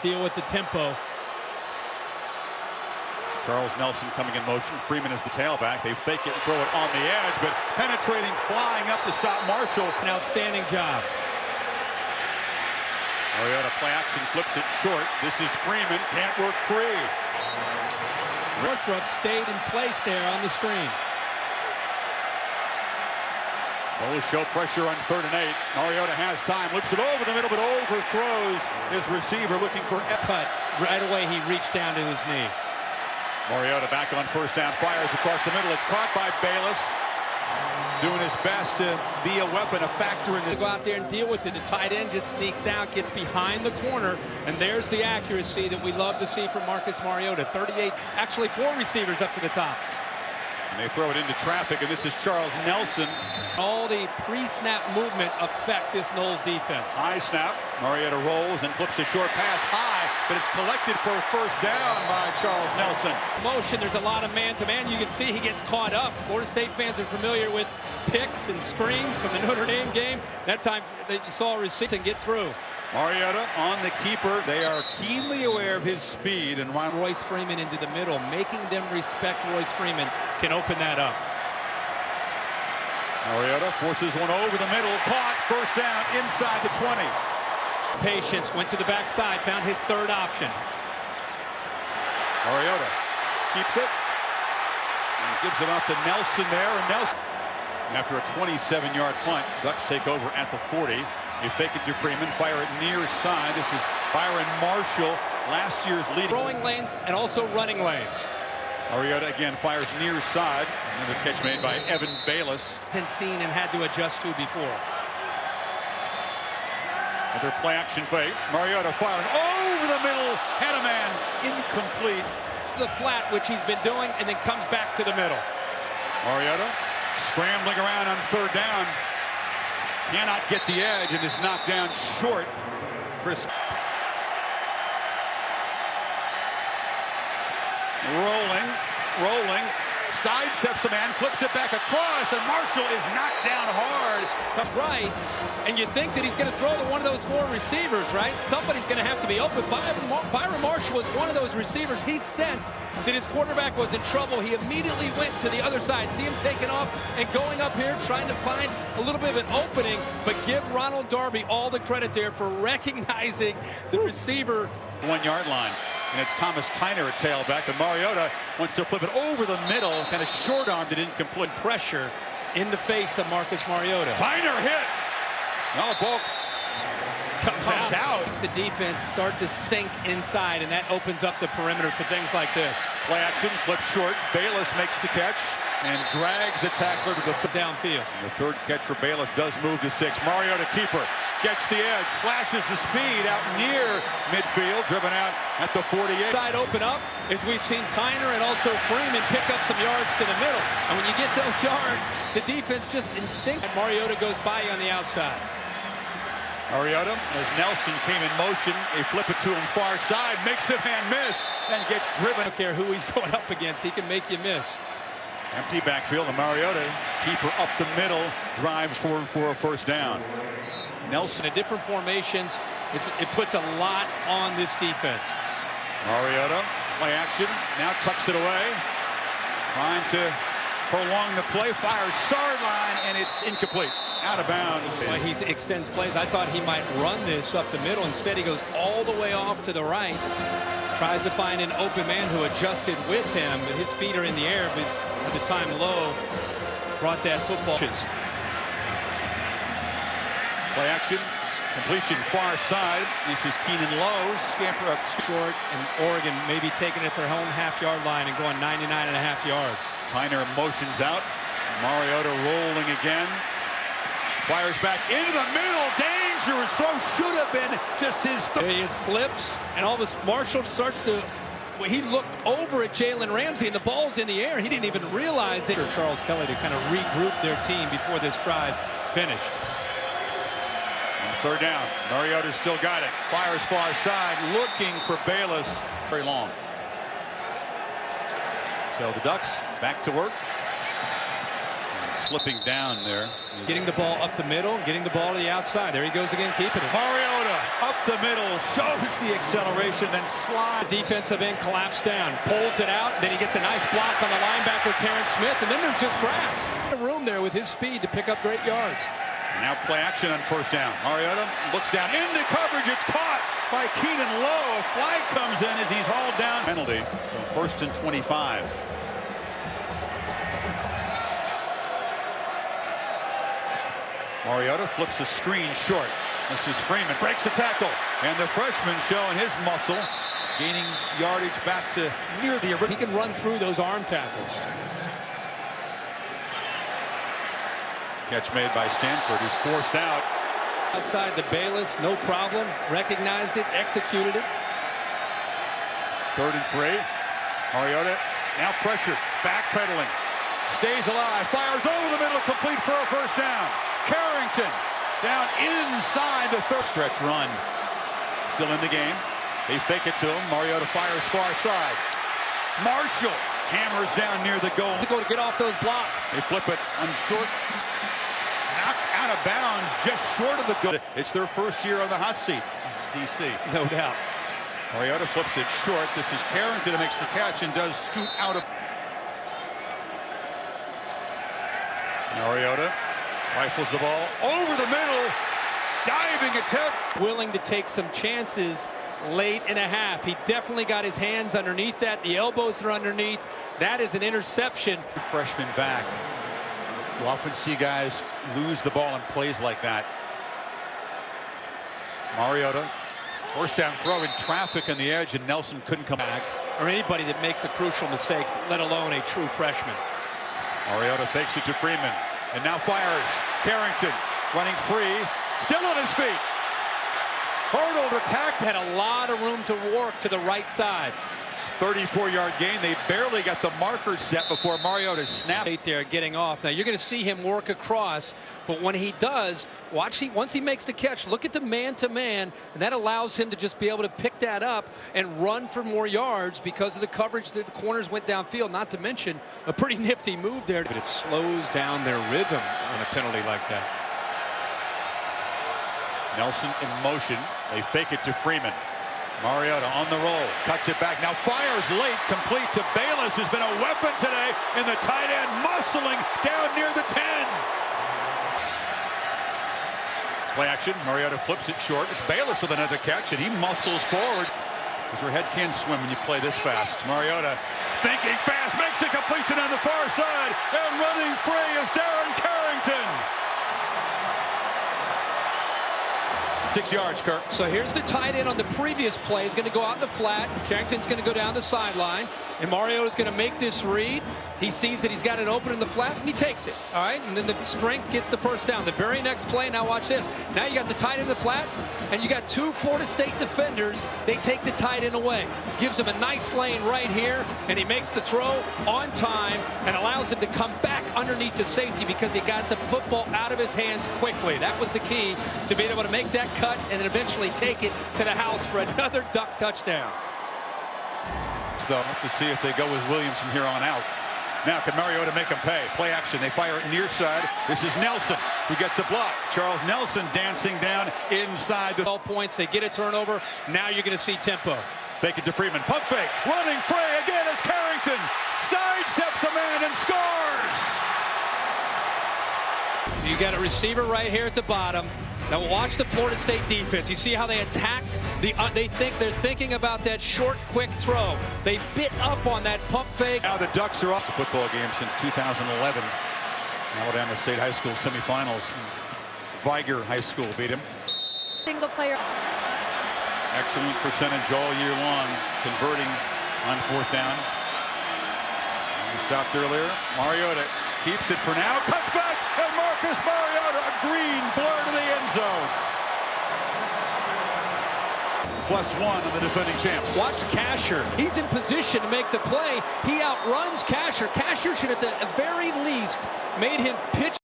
Deal with the tempo. It's Charles Nelson coming in motion. Freeman is the tailback. They fake it and throw it on the edge, but penetrating, flying up to stop Marshall. An outstanding job. Mariota play action, flips it short. This is Freeman, can't work free. Northrop stayed in place there on the screen. Bulls show pressure on 3rd and 8. Mariota has time, whips it over the middle, but overthrows his receiver looking for a cut. Right away, he reached down to his knee. Mariota back on 1st down, fires across the middle. It's caught by Bayless, doing his best to be a weapon, a factor in the... Go out there and deal with it. The tight end just sneaks out, gets behind the corner, and there's the accuracy that we love to see from Marcus Mariota. 38, actually 4 receivers up to the top. And they throw it into traffic, and this is Charles Nelson. All the pre-snap movement affect this Knowles defense. High snap. Mariota rolls and flips a short pass high, but it's collected for a 1st down by Charles Nelson. Motion, there's a lot of man-to-man. You can see he gets caught up. Florida State fans are familiar with picks and screens from the Notre Dame game. That time that you saw a receiver and get through. Mariota on the keeper. They are keenly aware of his speed, and Royce Freeman into the middle, making them respect Royce Freeman can open that up. Mariota forces one over the middle, caught, 1st down inside the 20. Patience, went to the backside, found his 3rd option. Mariota keeps it and gives it off to Nelson there, and Nelson, after a 27-yard punt, Ducks take over at the 40. They fake it to Freeman, fire it near side. This is Byron Marshall, last year's lead. Throwing lanes and also running lanes. Mariota again fires near side. Another catch made by Evan Bayless. Hasn't seen and had to adjust to before. Another play action fake. Mariota firing over the middle. Had a man. Incomplete. The flat, which he's been doing, and then comes back to the middle. Mariota scrambling around on 3rd down. Cannot get the edge and is knocked down short. Chris rolling, sidesteps a man, flips it back across, and Marshall is knocked down hard. That's right, and you think that he's going to throw to one of those 4 receivers, right? Somebody's going to have to be open. Byron Marshall was one of those receivers. He sensed that his quarterback was in trouble. He immediately went to the other side. See him taking off and going up here, trying to find a little bit of an opening, but give Ronald Darby all the credit there for recognizing the receiver. 1-yard line. And it's Thomas Tyner at tailback, and Mariota wants to flip it over the middle, kind of short-armed it incomplete. Pressure in the face of Marcus Mariota. Tyner hit. Now the ball comes out. Makes the defense start to sink inside, and that opens up the perimeter for things like this. Play action, flip short. Bayless makes the catch and drags a tackler to the downfield. And the 3rd catch for Bayless does move the sticks. Mariota keeper. Gets the edge, flashes the speed out near midfield, driven out at the 48. Side open up, as we've seen Tyner and also Freeman pick up some yards to the middle. And when you get those yards, the defense just instinctively. Mariota goes by on the outside. Mariota, as Nelson came in motion, they flip it to him far side, makes a man miss, and gets driven. I don't care who he's going up against, he can make you miss. Empty backfield, and Mariota, keeper up the middle, drives for a 1st down. Nelson. In different formations, it puts a lot on this defense. Mariota, play action, now tucks it away. Trying to prolong the play, fires sideline, and it's incomplete. Out of bounds. Well, he extends plays. I thought he might run this up the middle. Instead, he goes all the way off to the right. Tries to find an open man who adjusted with him, but his feet are in the air, but at the time low, brought that football. Play action, completion far side. This is Keenan Lowe, scamper up short, and Oregon maybe taking it at their home half-yard line and going 99.5 yards. Tyner motions out. Mariota rolling again. Fires back into the middle. Dangerous throw, should have been just his. He slips, and all of a sudden Marshall starts to. He looked over at Jalen Ramsey, and the ball's in the air. He didn't even realize it. Charles Kelly to kind of regroup their team before this drive finished. 3rd down. Mariota's still got it. Fires far side, looking for Bayless. Very long. So the Ducks back to work. slipping down there. Getting the ball up the middle, getting the ball to the outside. There he goes again, keeping it. Mariota up the middle, shows the acceleration, then slides. Defensive end collapsed down, pulls it out, then he gets a nice block on the linebacker, Terrence Smith, and then there's just grass. Room there with his speed to pick up great yards. Now play action on first down. Mariota looks down into coverage. It's caught by Keenan Lowe. A flag comes in as he's hauled down. Penalty. So first and 25. Mariota flips a screen short. This is Freeman. Breaks a tackle. And the freshman showing his muscle. Gaining yardage back to near the original. He can run through those arm tackles. Catch made by Stanford. He's forced out. Outside the Bayless, no problem. Recognized it, executed it. 3rd and 3. Mariota now pressured, backpedaling. Stays alive, fires over the middle, complete for a first down. Carrington down inside the third. Stretch run. Still in the game. They fake it to him. Mariota fires far side. Marshall hammers down near the goal. To get off those blocks. They flip it on short. Knocked out of bounds just short of the goal. It's their first year on the hot seat. DC. No doubt. Mariota flips it short. This is Carrington who makes the catch and does scoot out of. Mariota rifles the ball over the middle. Diving attempt. Willing to take some chances late in a half. He definitely got his hands underneath that. The elbows are underneath. That is an interception. Freshman back. You often see guys lose the ball in plays like that. Mariota, first down throw in traffic on the edge, and Nelson couldn't come back. Or anybody that makes a crucial mistake, let alone a true freshman. Mariota fakes it to Freeman, and now fires. Carrington running free, still on his feet. Hurdled attack. Had a lot of room to work to the right side. 34-yard gain. They barely got the marker set before Mariota snapped. Right there, getting off. Now you're going to see him work across, but when he does, once he makes the catch, look at the man-to-man, and that allows him to just be able to pick that up and run for more yards because of the coverage that the corners went downfield. Not to mention a pretty nifty move there, but it slows down their rhythm on a penalty like that. Nelson in motion. They fake it to Freeman. Mariota on the roll, cuts it back, now fires late, complete to Bayless, who's been a weapon today in the tight end, muscling down near the 10. Play action, Mariota flips it short. It's Bayless with another catch, and he muscles forward. Because your head can swim when you play this fast. Mariota thinking fast, makes a completion on the far side, and running free is Darren Carrington. 6 yards, Kirk. So here's the tight end on the previous play. He's going to go out in the flat. Carrington's going to go down the sideline. And Mariota's going to make this read. He sees that he's got it open in the flat, and he takes it. All right, and then the strength gets the first down. The very next play, now watch this. Now you got the tight end in the flat, and you got 2 Florida State defenders. They take the tight end away. Gives him a nice lane right here, and he makes the throw on time and allows him to come back underneath the safety because he got the football out of his hands quickly. That was the key to being able to make that cut and then eventually take it to the house for another duck touchdown. Though, to see if they go with Williams from here on out. Now can Mariota make them pay? Play action. They fire it near side. This is Nelson who gets a block. Charles Nelson dancing down inside the 12 points. They get a turnover. Now you're going to see tempo. Fake it to Freeman. Pump fake. Running free again as Carrington sidesteps a man and scores. You got a receiver right here at the bottom. Now watch the Florida State defense. You see how they attacked? They're thinking about that short, quick throw. They bit up on that pump fake. Now the Ducks are off the football game since 2011. Alabama State High School semifinals. Viger High School beat him. Single player. Excellent percentage all year long, converting on 4th down. We stopped earlier. Mariota keeps it for now. Cuts back, and Marcus Mariota, a green blur to the end zone. +1 on the defending champs. Watch Casher. He's in position to make the play. He outruns Casher. Casher should at the very least made him pitch.